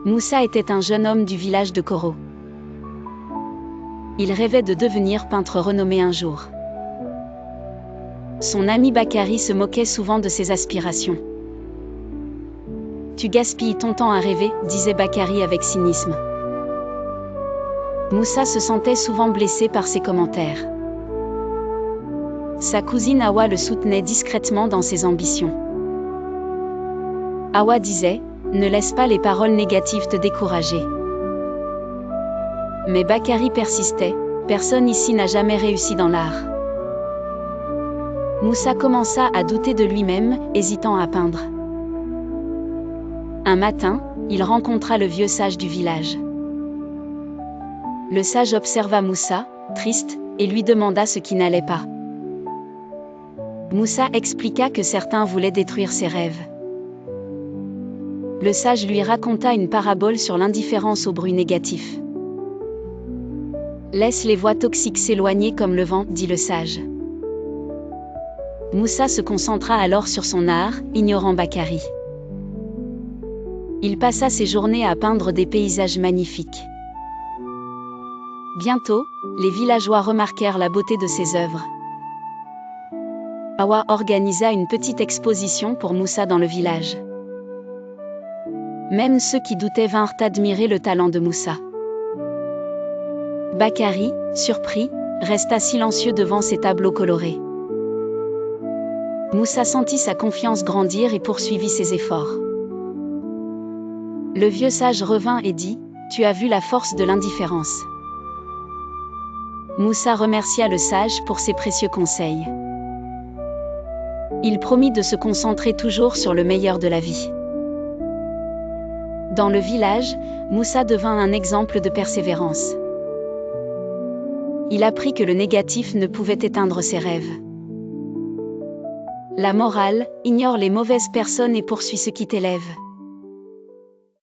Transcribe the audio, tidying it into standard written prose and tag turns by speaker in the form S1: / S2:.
S1: Moussa était un jeune homme du village de Koro. Il rêvait de devenir peintre renommé un jour. Son ami Bakary se moquait souvent de ses aspirations. « Tu gaspilles ton temps à rêver », disait Bakary avec cynisme. Moussa se sentait souvent blessé par ses commentaires. Sa cousine Awa le soutenait discrètement dans ses ambitions. Awa disait « Ne laisse pas les paroles négatives te décourager ». Mais Bakary persistait « Personne ici n'a jamais réussi dans l'art ». Moussa commença à douter de lui-même, hésitant à peindre. Un matin, il rencontra le vieux sage du village. Le sage observa Moussa, triste, et lui demanda ce qui n'allait pas. Moussa expliqua que certains voulaient détruire ses rêves. Le sage lui raconta une parabole sur l'indifférence au bruit négatif. « Laisse les voix toxiques s'éloigner comme le vent, dit le sage. » Moussa se concentra alors sur son art, ignorant Bakary. Il passa ses journées à peindre des paysages magnifiques. Bientôt, les villageois remarquèrent la beauté de ses œuvres. Awa organisa une petite exposition pour Moussa dans le village. Même ceux qui doutaient vinrent admirer le talent de Moussa. Bakary, surpris, resta silencieux devant ses tableaux colorés. Moussa sentit sa confiance grandir et poursuivit ses efforts. Le vieux sage revint et dit « Tu as vu la force de l'indifférence ». Moussa remercia le sage pour ses précieux conseils. Il promit de se concentrer toujours sur le meilleur de la vie. Dans le village, Moussa devint un exemple de persévérance. Il apprit que le négatif ne pouvait éteindre ses rêves. La morale, ignore les mauvaises personnes et poursuis ce qui t'élève.